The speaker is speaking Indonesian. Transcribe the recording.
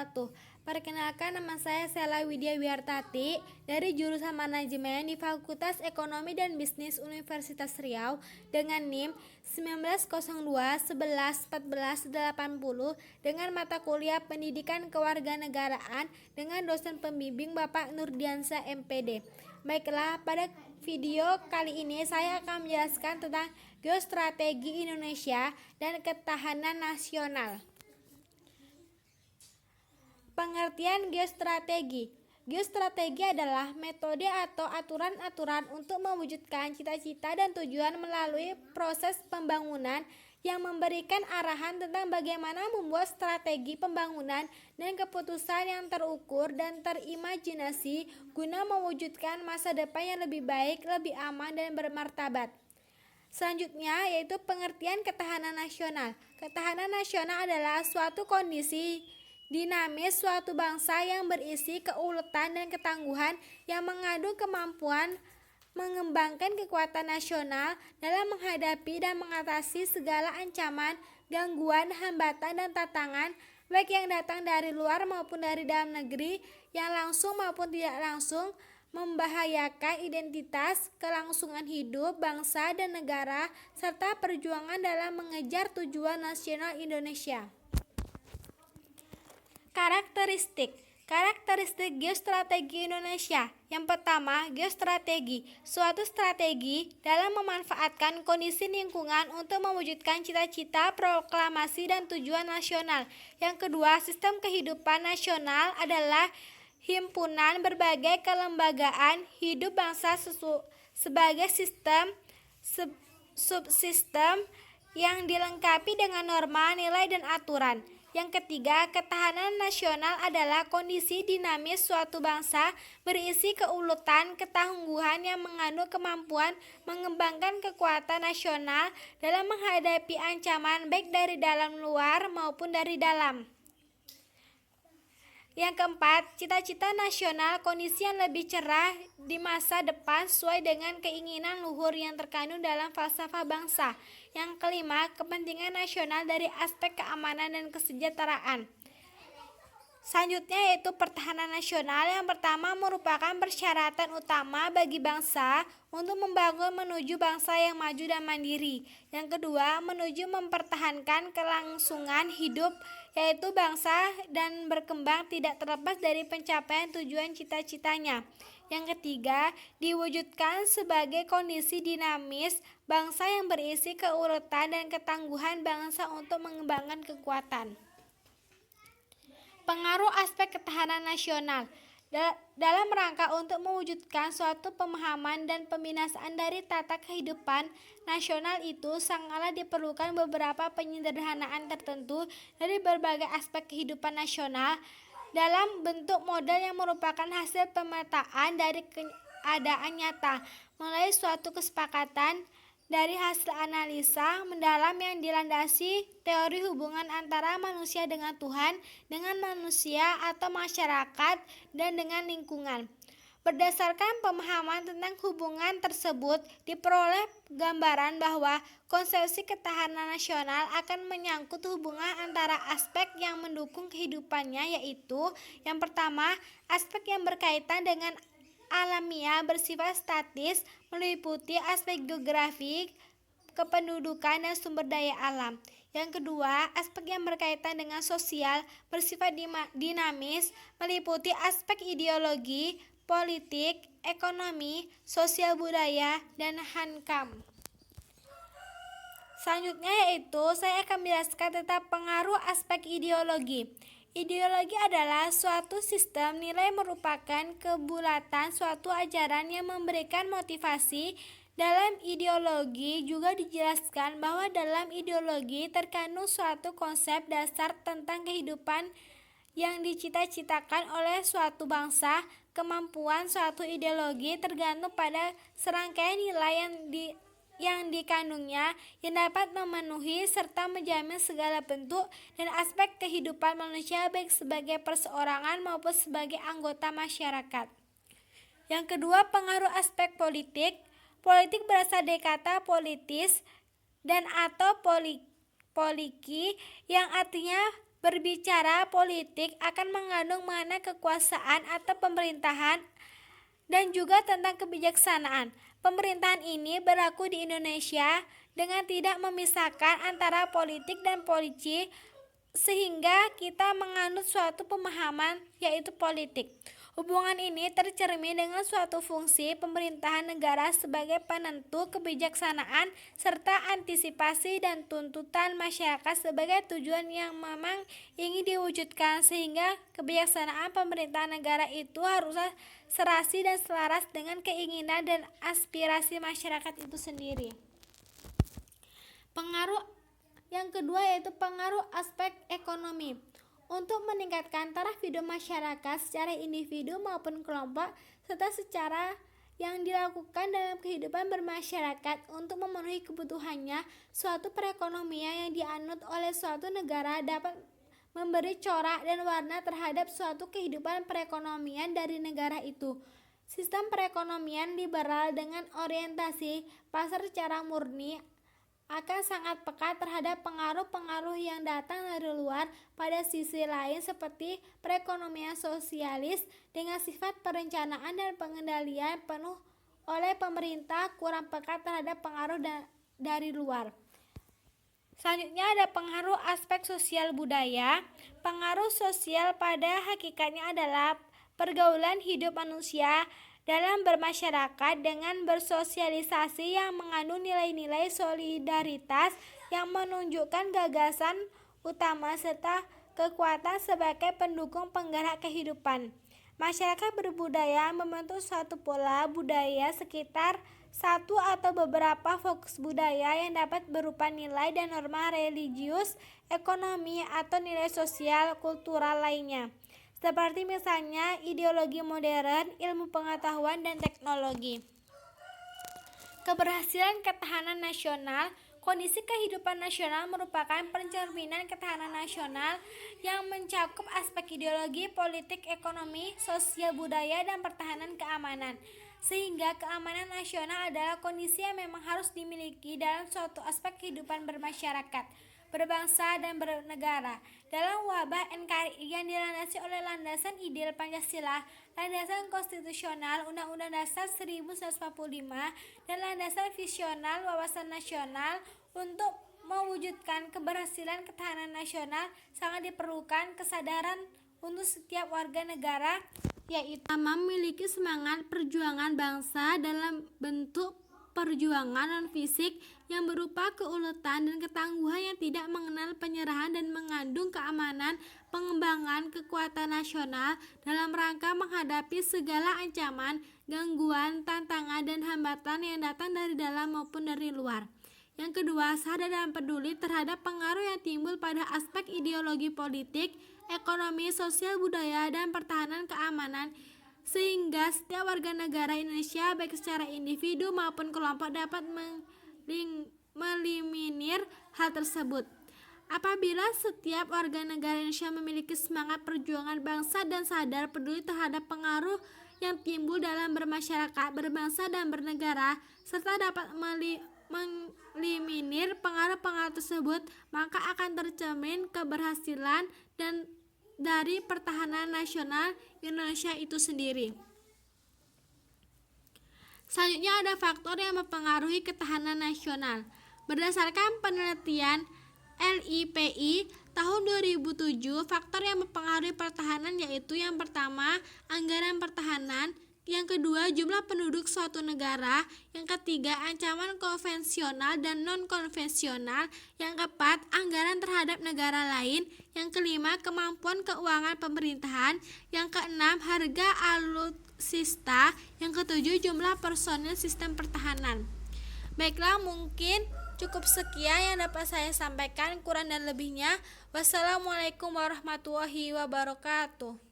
wabarakatuh. Perkenalkan, nama saya Sela Widya Wiartati dari jurusan Manajemen di Fakultas Ekonomi dan Bisnis Universitas Riau dengan NIM 1902111480 dengan mata kuliah Pendidikan Kewarganegaraan dengan dosen pembimbing Bapak Nurdiansyah MPD. Baiklah, pada video kali ini saya akan menjelaskan tentang geostrategi Indonesia dan ketahanan nasional. Pengertian geostrategi. Geostrategi adalah metode atau aturan-aturan untuk mewujudkan cita-cita dan tujuan melalui proses pembangunan yang memberikan arahan tentang bagaimana membuat strategi pembangunan dan keputusan yang terukur dan terimajinasi guna mewujudkan masa depan yang lebih baik, lebih aman, dan bermartabat. Selanjutnya yaitu pengertian ketahanan nasional. Ketahanan nasional adalah suatu kondisi dinamis suatu bangsa yang berisi keuletan dan ketangguhan yang mengandung kemampuan mengembangkan kekuatan nasional dalam menghadapi dan mengatasi segala ancaman, gangguan, hambatan, dan tantangan baik yang datang dari luar maupun dari dalam negeri, yang langsung maupun tidak langsung membahayakan identitas, kelangsungan hidup bangsa dan negara, serta perjuangan dalam mengejar tujuan nasional Indonesia. Karakteristik geostrategi Indonesia. Yang pertama, geostrategi, suatu strategi dalam memanfaatkan kondisi lingkungan untuk mewujudkan cita-cita, proklamasi, dan tujuan nasional. Yang kedua, sistem kehidupan nasional adalah himpunan berbagai kelembagaan hidup bangsa sebagai sistem subsistem yang dilengkapi dengan norma, nilai, dan aturan. Yang ketiga, ketahanan nasional adalah kondisi dinamis suatu bangsa berisi keuletan, ketangguhan yang mengandung kemampuan mengembangkan kekuatan nasional dalam menghadapi ancaman baik dari dalam luar maupun dari dalam. Yang keempat, cita-cita nasional, kondisi yang lebih cerah di masa depan sesuai dengan keinginan luhur yang terkandung dalam falsafah bangsa. Yang kelima, kepentingan nasional dari aspek keamanan dan kesejahteraan. Selanjutnya yaitu pertahanan nasional. Yang pertama merupakan persyaratan utama bagi bangsa untuk membangun menuju bangsa yang maju dan mandiri. Yang kedua, menuju mempertahankan kelangsungan hidup yaitu bangsa dan berkembang tidak terlepas dari pencapaian tujuan cita-citanya. Yang ketiga, diwujudkan sebagai kondisi dinamis bangsa yang berisi keuletan dan ketangguhan bangsa untuk mengembangkan kekuatan. Pengaruh aspek ketahanan nasional. Dalam rangka untuk mewujudkan suatu pemahaman dan pembinasaan dari tata kehidupan nasional itu sangatlah diperlukan beberapa penyederhanaan tertentu dari berbagai aspek kehidupan nasional dalam bentuk model yang merupakan hasil pemetaan dari keadaan nyata melalui suatu kesepakatan dari hasil analisa mendalam yang dilandasi teori hubungan antara manusia dengan Tuhan, dengan manusia atau masyarakat, dan dengan lingkungan. Berdasarkan pemahaman tentang hubungan tersebut, diperoleh gambaran bahwa konsepsi ketahanan nasional akan menyangkut hubungan antara aspek yang mendukung kehidupannya, yaitu yang pertama, aspek yang berkaitan dengan alamiah bersifat statis meliputi aspek geografik, kependudukan, dan sumber daya alam. Yang kedua, aspek yang berkaitan dengan sosial bersifat dinamis meliputi aspek ideologi, politik, ekonomi, sosial budaya, dan hankam. Selanjutnya yaitu saya akan menjelaskan tentang pengaruh aspek ideologi. Ideologi adalah suatu sistem nilai merupakan kebulatan suatu ajaran yang memberikan motivasi. Dalam ideologi juga dijelaskan bahwa dalam ideologi terkandung suatu konsep dasar tentang kehidupan yang dicita-citakan oleh suatu bangsa. Kemampuan suatu ideologi tergantung pada serangkaian nilai yang dikandungnya yang dapat memenuhi serta menjamin segala bentuk dan aspek kehidupan manusia baik sebagai perseorangan maupun sebagai anggota masyarakat. Yang kedua, pengaruh aspek politik. Politik berasal dari kata politis dan atau poliki yang artinya Berbicara politik akan mengandung makna kekuasaan atau pemerintahan dan juga tentang kebijaksanaan. Pemerintahan ini berlaku di Indonesia dengan tidak memisahkan antara politik dan polisi, sehingga kita menganut suatu pemahaman yaitu politik. Hubungan ini tercermin dengan suatu fungsi pemerintahan negara sebagai penentu kebijaksanaan serta antisipasi dan tuntutan masyarakat sebagai tujuan yang memang ingin diwujudkan, sehingga kebijaksanaan pemerintahan negara itu harus serasi dan selaras dengan keinginan dan aspirasi masyarakat itu sendiri. Pengaruh yang kedua yaitu pengaruh aspek ekonomi. Untuk meningkatkan taraf hidup masyarakat secara individu maupun kelompok serta secara yang dilakukan dalam kehidupan bermasyarakat untuk memenuhi kebutuhannya, suatu perekonomian yang dianut oleh suatu negara dapat memberi corak dan warna terhadap suatu kehidupan perekonomian dari negara itu. Sistem perekonomian liberal dengan orientasi pasar secara murni akan sangat peka terhadap pengaruh-pengaruh yang datang dari luar. Pada sisi lain, seperti perekonomian sosialis dengan sifat perencanaan dan pengendalian penuh oleh pemerintah, kurang peka terhadap pengaruh dari luar. Selanjutnya ada pengaruh aspek sosial budaya. Pengaruh sosial pada hakikatnya adalah pergaulan hidup manusia dalam bermasyarakat dengan bersosialisasi yang mengandung nilai-nilai solidaritas yang menunjukkan gagasan utama serta kekuatan sebagai pendukung penggerak kehidupan. Masyarakat berbudaya membentuk suatu pola budaya sekitar satu atau beberapa fokus budaya yang dapat berupa nilai dan norma religius, ekonomi, atau nilai sosial kultural lainnya, seperti misalnya ideologi modern, ilmu pengetahuan, dan teknologi. Keberhasilan ketahanan nasional. Kondisi kehidupan nasional merupakan pencerminan ketahanan nasional yang mencakup aspek ideologi, politik, ekonomi, sosial, budaya, dan pertahanan keamanan. Sehingga keamanan nasional adalah kondisi yang memang harus dimiliki dalam suatu aspek kehidupan bermasyarakat, berbangsa, dan bernegara. Dalam wabah NKRI yang dilandasi oleh landasan ideal Pancasila, landasan konstitusional Undang-Undang Dasar 1945, dan landasan visional wawasan nasional, untuk mewujudkan keberhasilan ketahanan nasional sangat diperlukan kesadaran untuk setiap warga negara, yaitu memiliki semangat perjuangan bangsa dalam bentuk perjuangan non-fisik yang berupa keuletan dan ketangguhan yang tidak mengenal penyerahan dan mengandung keamanan, pengembangan kekuatan nasional dalam rangka menghadapi segala ancaman, gangguan, tantangan, dan hambatan yang datang dari dalam maupun dari luar. Yang kedua, sadar dan peduli terhadap pengaruh yang timbul pada aspek ideologi politik, ekonomi, sosial, budaya, dan pertahanan keamanan, sehingga setiap warga negara Indonesia baik secara individu maupun kelompok dapat meliminir hal tersebut. Apabila setiap warga negara Indonesia memiliki semangat perjuangan bangsa dan sadar peduli terhadap pengaruh yang timbul dalam bermasyarakat, berbangsa, dan bernegara, serta dapat meliminir pengaruh-pengaruh tersebut, maka akan tercermin keberhasilan dan dari pertahanan nasional Indonesia itu sendiri. Selanjutnya ada faktor yang mempengaruhi ketahanan nasional. Berdasarkan penelitian LIPI tahun 2007, faktor yang mempengaruhi pertahanan yaitu yang pertama, anggaran pertahanan, yang kedua, jumlah penduduk suatu negara, yang ketiga, ancaman konvensional dan non-konvensional, yang keempat, anggaran terhadap negara lain, yang kelima, kemampuan keuangan pemerintahan, yang keenam, harga alutsista, yang ketujuh, jumlah personil sistem pertahanan. Baiklah, mungkin cukup sekian yang dapat saya sampaikan, kurang dan lebihnya. Wassalamualaikum warahmatullahi wabarakatuh.